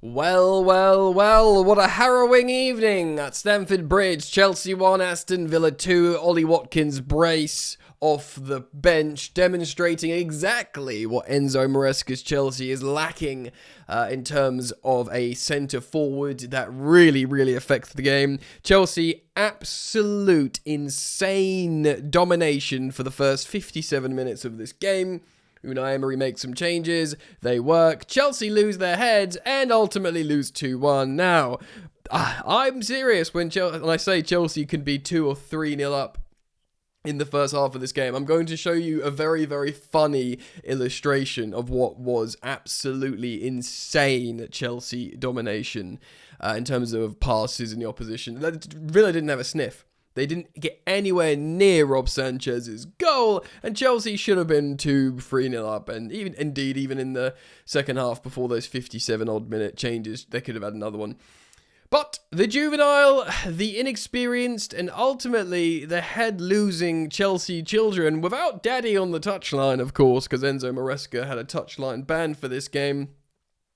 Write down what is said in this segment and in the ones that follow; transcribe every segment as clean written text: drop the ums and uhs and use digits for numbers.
Well, what a harrowing evening at Stamford Bridge. Chelsea 1, Aston Villa 2, Ollie Watkins brace off the bench, demonstrating exactly what Enzo Maresca's Chelsea is lacking in terms of a centre-forward that really affects the game. Chelsea, absolute insane domination for the first 57 minutes of this game. Unai Emery makes some changes, they work, Chelsea lose their heads, and ultimately lose 2-1. Now, I'm serious when I say Chelsea can be 2 or 3-0 up in the first half of this game. I'm going to show you a very funny illustration of what was absolutely insane Chelsea domination in terms of passes in the opposition. Villa didn't have a sniff. They didn't get anywhere near Rob Sanchez's goal, and Chelsea should have been 2-3-0 up, and even in the second half, before those 57-odd minute changes, they could have had another one. But the juvenile, the inexperienced, and ultimately the head-losing Chelsea children, without Daddy on the touchline, of course, because Enzo Maresca had a touchline ban for this game,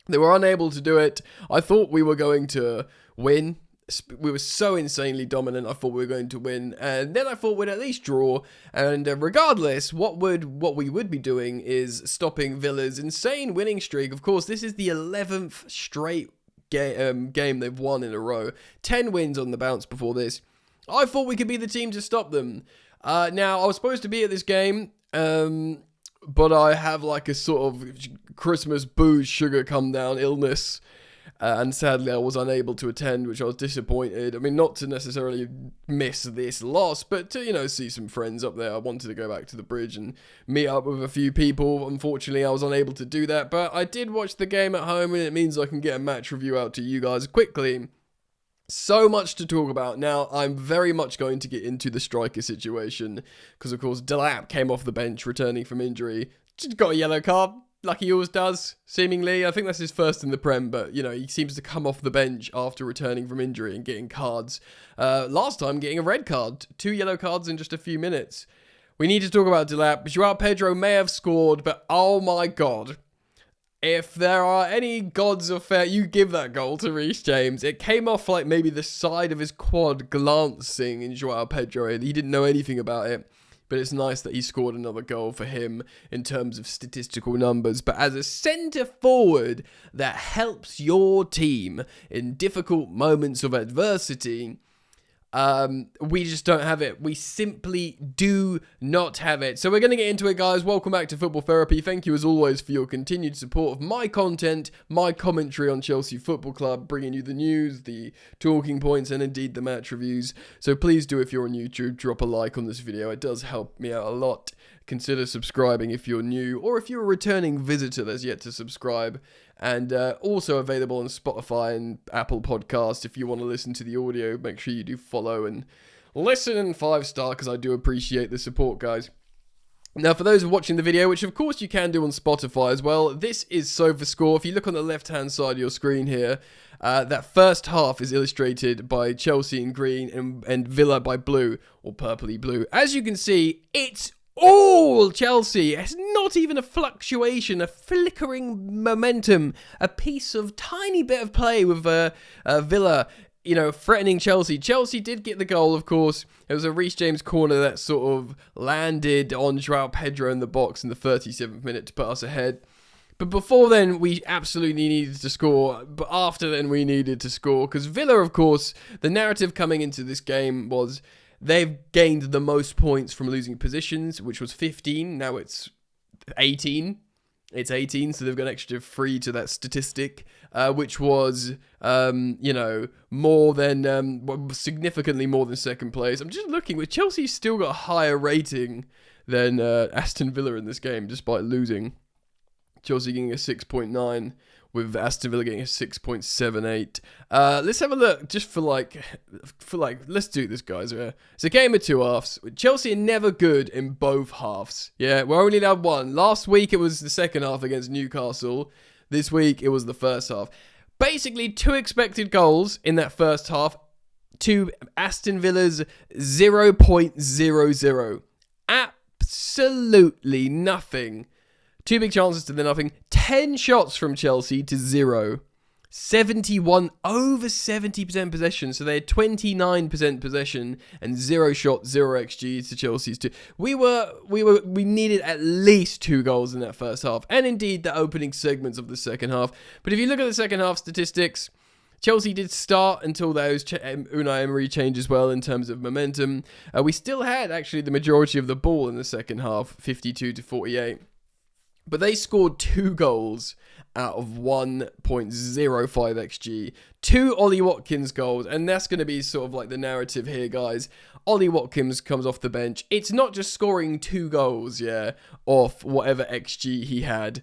they were unable to do it. I thought we were going to win. We were so insanely dominant, I thought we were going to win, and then I thought we'd at least draw, and regardless, what we would be doing is stopping Villa's insane winning streak. Of course, this is the 11th straight game they've won in a row, 10 wins on the bounce before this. I thought we could be the team to stop them. Now, I was supposed to be at this game, but I have like a sort of Christmas booze, sugar come down illness, and sadly I was unable to attend, which I was disappointed. I mean, not to necessarily miss this loss, but to, see some friends up there. I wanted to go back to the bridge and meet up with a few people. Unfortunately, I was unable to do that, but I did watch the game at home, and it means I can get a match review out to you guys quickly. So much to talk about. Now, I'm very much going to get into the striker situation, because of course Delap came off the bench returning from injury. Just got a yellow card, like he always does, seemingly. I think that's his first in the Prem, but, he seems to come off the bench after returning from injury and getting cards. Last time, getting a red card. 2 yellow cards in just a few minutes. We need to talk about Delap. Joao Pedro may have scored, but oh my god. If there are any gods of fair, you give that goal to Reece James. It came off like maybe the side of his quad glancing in Joao Pedro. He didn't know anything about it. But it's nice that he scored another goal for him in terms of statistical numbers. But as a centre forward that helps your team in difficult moments of adversity, we just don't have it. We simply do not have it. So we're going to get into it, guys. Welcome back to Football Therapy. Thank you as always for your continued support of my content, my commentary on Chelsea Football Club, bringing you the news, the talking points, and indeed the match reviews. So please do, if you're on YouTube, drop a like on this video. It does help me out a lot. Consider subscribing if you're new, or if you're a returning visitor that's yet to subscribe. And also available on Spotify and Apple Podcasts. If you want to listen to the audio, make sure you do follow and listen in 5-star, because I do appreciate the support, guys. Now, for those watching the video, which of course you can do on Spotify as well, this is SofaScore. If you look on the left-hand side of your screen here, that first half is illustrated by Chelsea in green and Villa by blue, or purpley blue. As you can see, it's all Chelsea. It's not even a fluctuation, a flickering momentum, a piece of tiny bit of play with Villa, threatening Chelsea. Chelsea did get the goal, of course. It was a Reece James corner that sort of landed on Joao Pedro in the box in the 37th minute to put us ahead. But before then, we absolutely needed to score. But after then, we needed to score, because Villa, of course, the narrative coming into this game was they've gained the most points from losing positions, which was 15. Now it's 18. It's 18, so they've got an extra 3 to that statistic, which was, more than, significantly more than second place. I'm just looking, with Chelsea still got a higher rating than Aston Villa in this game, despite losing. Chelsea getting a 6.9, with Aston Villa getting a 6.78. Let's have a look, just for let's do this, guys. It's a game of 2 halves. Chelsea are never good in both halves. Yeah, we're only allowed 1. Last week it was the second half against Newcastle. This week it was the first half. Basically, 2 expected goals in that first half to Aston Villa's 0.00. Absolutely nothing. 2 big chances to the nothing. 10 shots from Chelsea to 0. 71, over 70% possession. So they had 29% possession and 0 shot, 0 XG to Chelsea's 2. We needed at least 2 goals in that first half, and indeed the opening segments of the second half. But if you look at the second half statistics, Chelsea did start until those Unai Emery changed as well in terms of momentum. We still had actually the majority of the ball in the second half, 52-48. But they scored 2 goals out of 1.05 XG. 2 Ollie Watkins goals, and that's going to be sort of like the narrative here, guys. Ollie Watkins comes off the bench. It's not just scoring 2 goals, yeah, off whatever XG he had,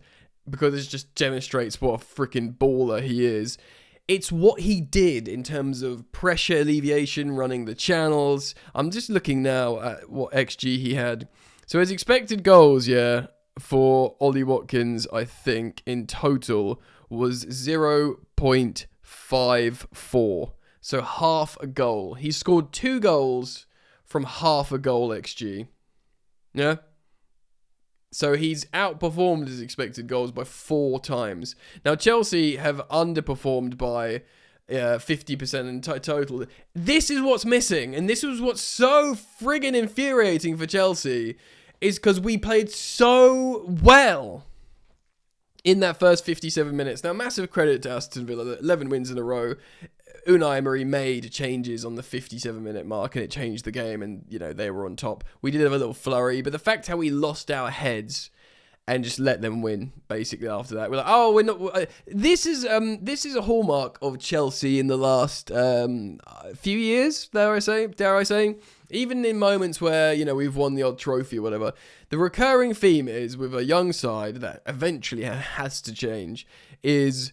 because it just demonstrates what a freaking baller he is. It's what he did in terms of pressure alleviation, running the channels. I'm just looking now at what XG he had. So his expected goals, yeah, for Ollie Watkins, I think, in total was 0.54. So half a goal. He scored 2 goals from half a goal XG. Yeah? So he's outperformed his expected goals by 4 times. Now, Chelsea have underperformed by 50% in total. This is what's missing, and this is what's so friggin' infuriating for Chelsea, is because we played so well in that first 57 minutes. Now, massive credit to Aston Villa, 11 wins in a row. Unai Emery made changes on the 57-minute mark, and it changed the game, and, you know, they were on top. We did have a little flurry, but the fact how we lost our heads and just let them win, basically, after that. We're like, oh, we're not... This is a hallmark of Chelsea in the last few years, dare I say. Even in moments where, you know, we've won the odd trophy or whatever, the recurring theme is, with a young side that eventually has to change, is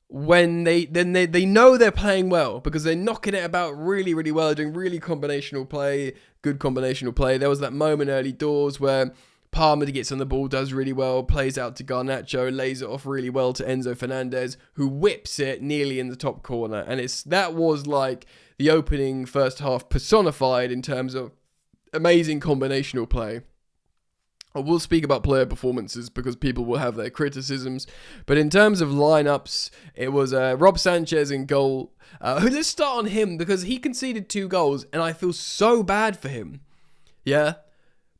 when they know they're playing well, because they're knocking it about really, really well, doing really combinational play, good combinational play. There was that moment early doors where Palmer gets on the ball, does really well, plays out to Garnacho, lays it off really well to Enzo Fernandez, who whips it nearly in the top corner. And that was like the opening first half personified in terms of amazing combinational play. I will speak about player performances because people will have their criticisms. But in terms of lineups, it was Rob Sanchez in goal. Let's start on him because he conceded 2 goals and I feel so bad for him. Yeah?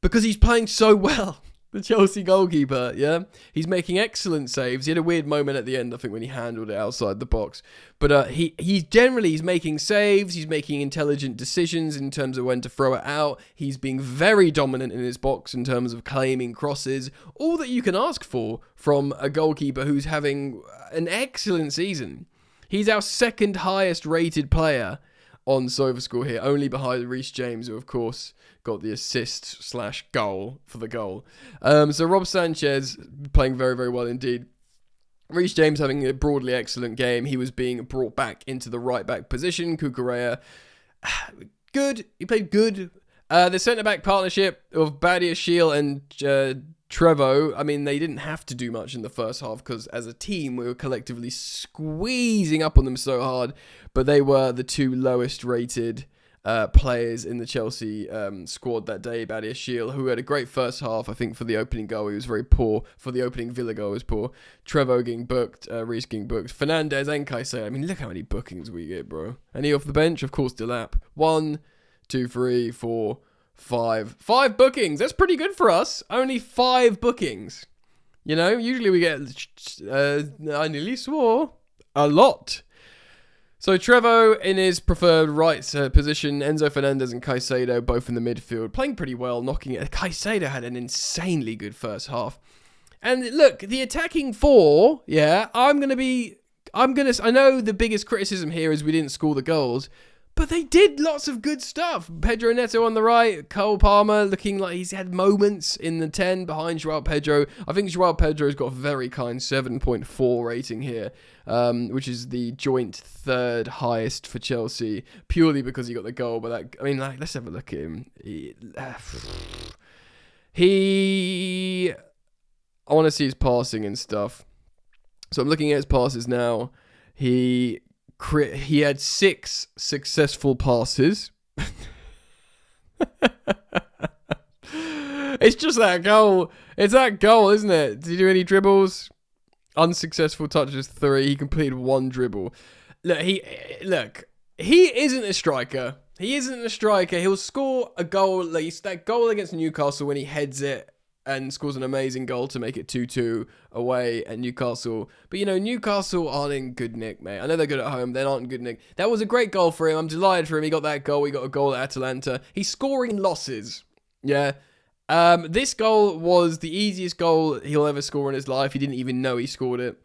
Because he's playing so well. The Chelsea goalkeeper, yeah? He's making excellent saves. He had a weird moment at the end, I think, when he handled it outside the box. But he's making saves. He's making intelligent decisions in terms of when to throw it out. He's being very dominant in his box in terms of claiming crosses. All that you can ask for from a goalkeeper who's having an excellent season. He's our second highest rated player on SofaScore here, only behind Reece James, who, of course, got the assist/goal for the goal. So Rob Sanchez playing very, very well indeed. Reece James having a broadly excellent game. He was being brought back into the right-back position. Cucurella, good. He played good. The centre-back partnership of Badiashile and Trevo, I mean, they didn't have to do much in the first half because as a team, we were collectively squeezing up on them so hard, but they were the 2 lowest rated players in the Chelsea squad that day. Badiashile, who had a great first half, I think, for the opening goal. He was very poor. For the opening Villa goal, he was poor. Trevo getting booked, Reece getting booked. Fernandez and Caicedo. I mean, look how many bookings we get, bro. And he off the bench? Of course, Delap. 1, 2, 3, 4, 5. 5 bookings. That's pretty good for us. Only 5 bookings. You know, usually we get, I nearly swore, a lot. So Trevo in his preferred right position, Enzo Fernandez and Caicedo both in the midfield, playing pretty well, knocking it. Caicedo had an insanely good first half. And look, the attacking 4, yeah, I know the biggest criticism here is we didn't score the goals, but they did lots of good stuff. Pedro Neto on the right, Cole Palmer looking like he's had moments in the 10 behind Joao Pedro. I think Joao Pedro's got a very kind 7.4 rating here, which is the joint 3rd highest for Chelsea, purely because he got the goal. But let's have a look at him. I want to see his passing and stuff. So I'm looking at his passes now. He had 6 successful passes. It's just that goal. It's that goal, isn't it? Did he do any dribbles? Unsuccessful touches 3. He completed 1 dribble. Look, he isn't a striker. He'll score a goal, like that goal against Newcastle when he heads it and scores an amazing goal to make it 2-2 away at Newcastle. But, Newcastle aren't in good nick, mate. I know they're good at home. They're not in good nick. That was a great goal for him. I'm delighted for him. He got that goal. He got a goal at Atalanta. He's scoring losses. Yeah. This goal was the easiest goal he'll ever score in his life. He didn't even know he scored it.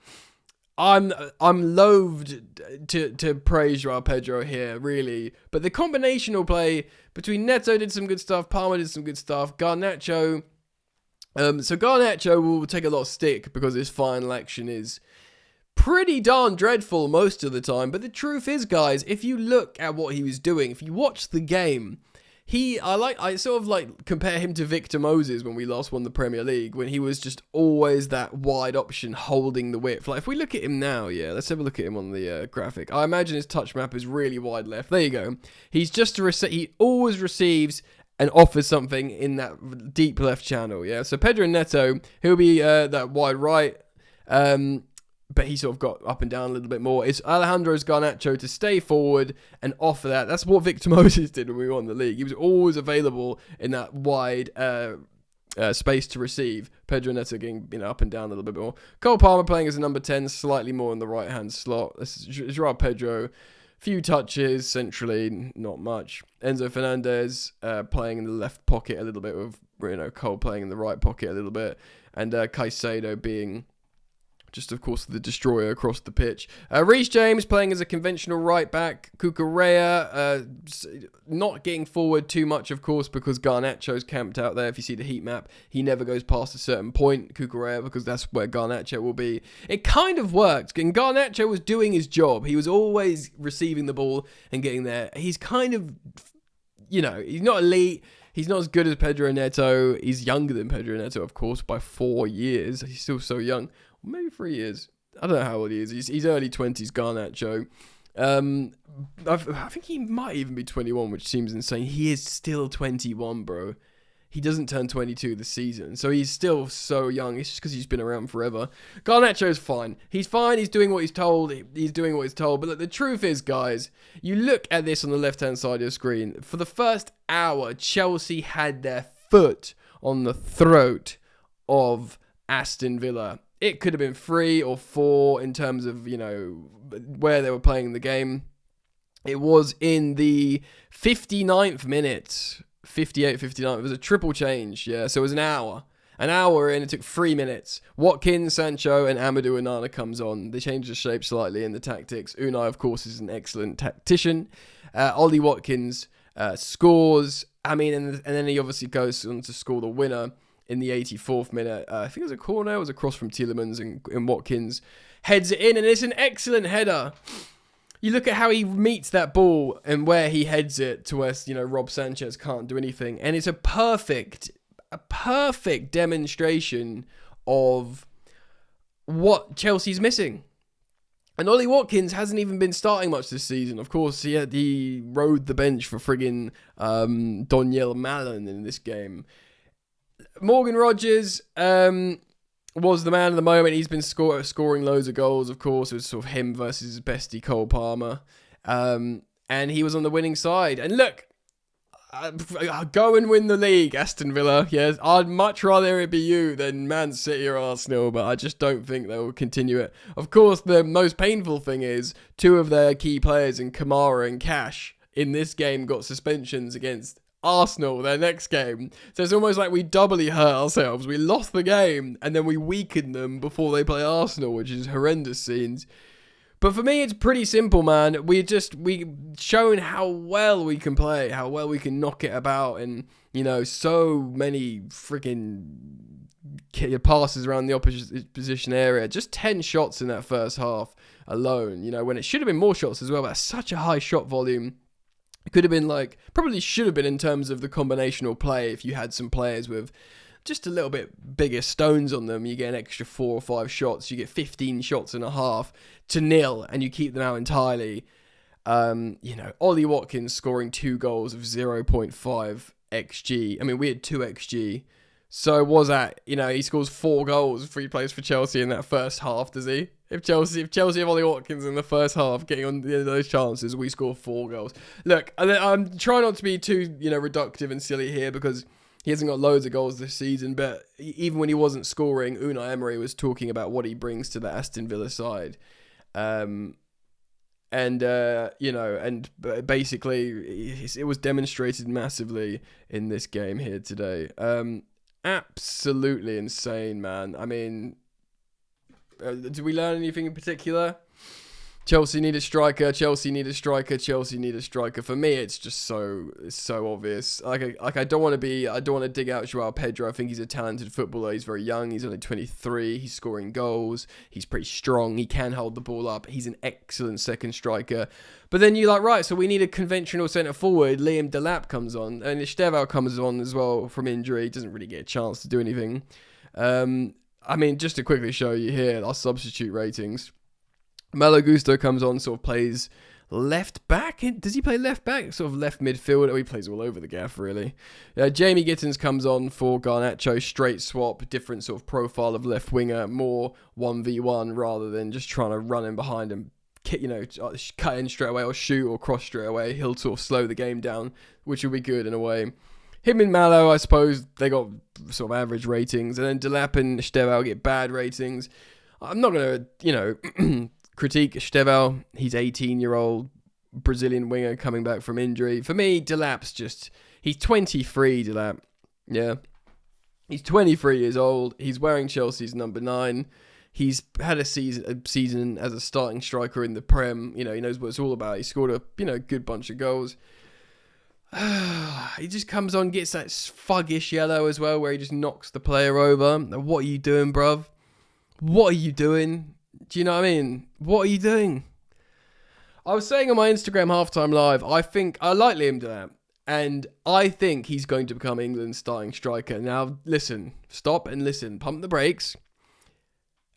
I'm loathed to praise Joao Pedro here, really. But the combinational play between Neto did some good stuff, Palmer did some good stuff, Garnacho. So Garnacho will take a lot of stick because his final action is pretty darn dreadful most of the time. But the truth is, guys, if you look at what he was doing, if you watch the game, I sort of compare him to Victor Moses when we last won the Premier League, when he was just always that wide option holding the width. Like, if we look at him now, let's have a look at him on the graphic. I imagine his touch map is really wide left. There you go. He's just he always receives and offers something in that deep left channel, yeah? So Pedro Neto, he'll be that wide right, but he sort of got up and down a little bit more. It's Alejandro's Garnacho to stay forward and offer that. That's what Victor Moses did when we won the league. He was always available in that wide space to receive. Pedro Neto getting up and down a little bit more. Cole Palmer playing as a number 10, slightly more in the right-hand slot. This is Joao Pedro. Few touches centrally, not much. Enzo Fernandez playing in the left pocket a little bit with Cole playing in the right pocket a little bit. And Caicedo being just, of course, the destroyer across the pitch. Reece James playing as a conventional right back. Cucurella not getting forward too much, of course, because Garnacho's camped out there. If you see the heat map, he never goes past a certain point, Cucurella, because that's where Garnacho will be. It kind of worked, and Garnacho was doing his job. He was always receiving the ball and getting there. He's kind of, he's not elite. He's not as good as Pedro Neto. He's younger than Pedro Neto, of course, by 4 years. He's still so young. Maybe 3 years. I don't know how old he is. He's early 20s, Garnacho. I think he might even be 21, which seems insane. He is still 21, bro. He doesn't turn 22 this season, so he's still so young. It's just because he's been around forever. Garnacho's fine. He's fine. He's doing what he's told. He's doing what he's told. But look, the truth is, guys, you look at this on the left-hand side of your screen. For the first hour, Chelsea had their foot on the throat of Aston Villa. It could have been 3 or 4 in terms of, where they were playing the game. It was in the 59th minute, 58, 59. It was a triple change, yeah. So it was an hour. An hour in, it took 3 minutes. Watkins, Sancho, and Amadou Onana comes on. They changed the shape slightly in the tactics. Unai, of course, is an excellent tactician. Ollie Watkins scores. And then he obviously goes on to score the winner in the 84th minute. I think it was a corner. It was a cross from Tielemans, and Watkins heads it in, and it's an excellent header. You look at how he meets that ball and where he heads it to where, Rob Sanchez can't do anything. And it's a perfect demonstration of what Chelsea's missing. And Ollie Watkins hasn't even been starting much this season. Of course, he rode the bench for friggin' Donyell Malen in this game. Morgan Rogers was the man of the moment. He's been scoring loads of goals, of course. It was sort of him versus his bestie, Cole Palmer. And he was on the winning side. And look, go and win the league, Aston Villa. Yes, I'd much rather it be you than Man City or Arsenal, but I just don't think they will continue it. Of course, the most painful thing is 2 of their key players in Kamara and Cash in this game got suspensions against Arsenal, their next game. So it's almost like we doubly hurt ourselves. We lost the game and then we weakened them before they play Arsenal, which is horrendous scenes. But for me, it's pretty simple, man. We've shown how well we can play, how well we can knock it about, and so many freaking passes around the opposition area. Just 10 shots in that first half alone. When it should have been more shots as well. But that's such a high shot volume. It could have been probably should have been in terms of the combinational play. If you had some players with just a little bit bigger stones on them, you get an extra 4 or 5 shots. You get 15 shots and a half to nil, and you keep them out entirely. Ollie Watkins scoring 2 goals of 0.5 XG. I mean, we had 2 XG So was that, he scores 4 goals before he plays for Chelsea in that first half, does he? If Chelsea have Ollie Watkins in the first half getting on the end of those chances, we score 4 goals. Look, I'm trying not to be too, reductive and silly here because he hasn't got loads of goals this season, but even when he wasn't scoring, Unai Emery was talking about what he brings to the Aston Villa side. Basically, it was demonstrated massively in this game here today. Absolutely insane, man. I mean, did we learn anything in particular? Chelsea need a striker. Chelsea need a striker. Chelsea need a striker. For me, it's just so obvious. I don't want to dig out Joao Pedro. I think he's a talented footballer. He's very young. He's only 23. He's scoring goals. He's pretty strong. He can hold the ball up. He's an excellent second striker. But then you're like, right, so we need a conventional centre forward. Liam Delap comes on, and Estevao comes on as well from injury. He doesn't really get a chance to do anything. Just to quickly show you here our substitute ratings. Malo Gusto comes on, sort of plays left back. Does he play left back? Sort of left midfield. Oh, he plays all over the gaff, really. Jamie Gittins comes on for Garnacho. Straight swap, different sort of profile of left winger. More 1v1 rather than just trying to run in behind him, cut in straight away or shoot or cross straight away. He'll sort of slow the game down, which will be good in a way. Him and Malo, I suppose, they got sort of average ratings. And then Delap and Estevao get bad ratings. I'm not going to, critique Estevao. He's 18-year-old Brazilian winger coming back from injury. For me, Delap's he's 23, Delap. Yeah. He's 23 years old. He's wearing Chelsea's number 9. He's had a season as a starting striker in the Prem. He knows what it's all about. He scored a, good bunch of goals. He just comes on, gets that fuggish yellow as well, where he just knocks the player over. What are you doing, bruv? What are you doing? Do you know what I mean? What are you doing? I was saying on my Instagram halftime live, I think I like Liam Delap, and I think he's going to become England's starting striker. Now, listen, stop and listen, pump the brakes.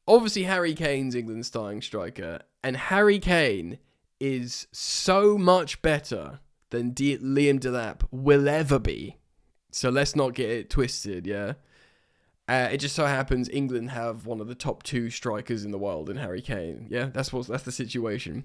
Obviously, Harry Kane's England's starting striker, and Harry Kane is so much better than Liam Delap will ever be. So let's not get it twisted, yeah? It just so happens England have one of the top 2 strikers in the world in Harry Kane. Yeah, that's the situation.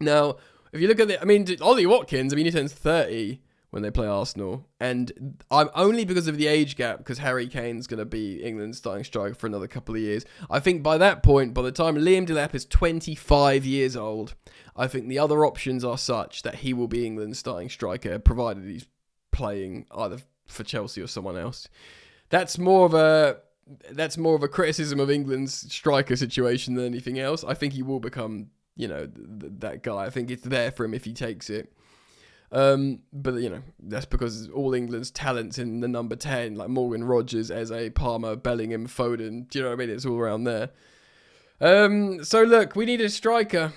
Now, if you look at Ollie Watkins, he turns 30 when they play Arsenal. And I'm only because of the age gap, because Harry Kane's going to be England's starting striker for another couple of years. I think by that point, by the time Liam Delap is 25 years old, I think the other options are such that he will be England's starting striker, provided he's playing either for Chelsea or someone else. That's more of a criticism of England's striker situation than anything else. I think he will become, that guy. I think it's there for him if he takes it. But that's because all England's talents in the number 10, like Morgan Rogers, Eze, Palmer, Bellingham, Foden. Do you know what I mean? It's all around there. So look, we need a striker.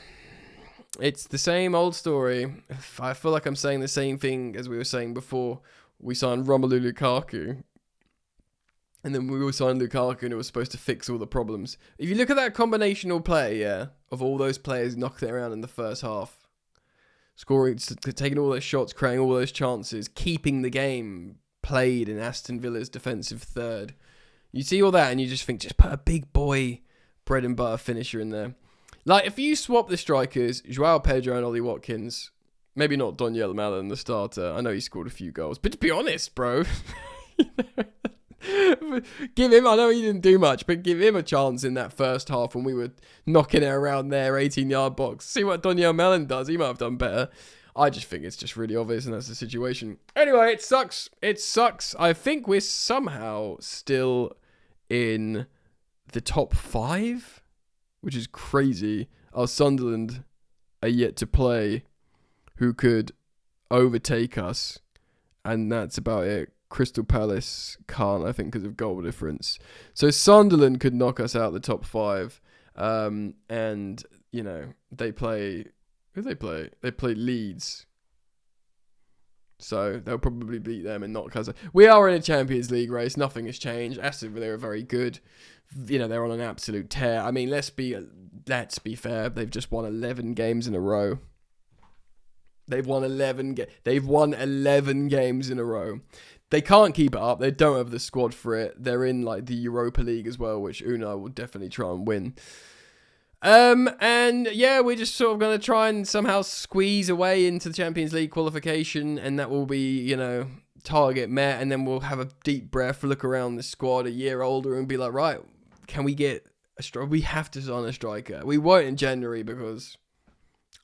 It's the same old story. I feel like I'm saying the same thing as we were saying before we signed Romelu Lukaku. And then we all signed Lukaku and it was supposed to fix all the problems. If you look at that combinational play, of all those players knocking it around in the first half, scoring, taking all those shots, creating all those chances, keeping the game played in Aston Villa's defensive third. You see all that and you just think, just put a big boy bread and butter finisher in there. Like, if you swap the strikers, Joao Pedro and Ollie Watkins, maybe not Daniel Malin, the starter. I know he scored a few goals, but to be honest, bro, give him, I know he didn't do much, but give him a chance in that first half when we were knocking it around their 18-yard box. See what Daniel Malin does. He might have done better. I just think it's just really obvious, and that's the situation. Anyway, it sucks. It sucks. I think we're somehow still in the top 5, which is crazy. Our Sunderland are yet to play, who could overtake us, and that's about it. Crystal Palace can't, I think, because of goal difference. So Sunderland could knock us out the top 5. And, they play... Who do they play? They play Leeds. So they'll probably beat them and knock us out. We are in a Champions League race. Nothing has changed. Aston Villa are very good. They're on an absolute tear. I mean, let's be fair. They've just won 11 games in a row. They've won 11 games in a row. They can't keep it up. They don't have the squad for it. They're in like the Europa League as well, which Unai will definitely try and win. And yeah, we're just sort of going to try and somehow squeeze away into the Champions League qualification, and that will be, you know, target met, and then we'll have a deep breath, look around the squad a year older and be like, right, can we get a striker? We have to sign a striker. We won't in January because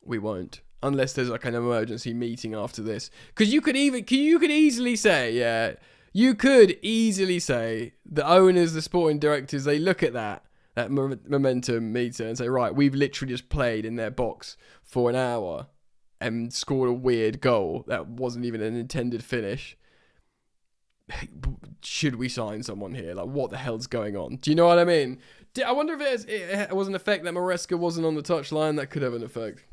we won't. Unless there's like an emergency meeting after this. Because you could easily say, the owners, the sporting directors, they look at that momentum meter and say, right, we've literally just played in their box for an hour and scored a weird goal that wasn't even an intended finish. Should we sign someone here? Like, what the hell's going on? Do you know what I mean? I wonder if it was an effect that Maresca wasn't on the touchline. That could have an effect.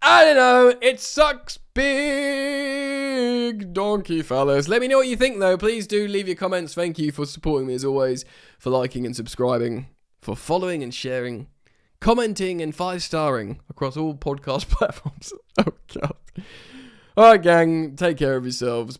I don't know. It sucks big donkey, fellas. Let me know what you think, though. Please do leave your comments. Thank you for supporting me, as always, for liking and subscribing, for following and sharing, commenting and 5-starring across all podcast platforms. Oh, God. All right, gang. Take care of yourselves.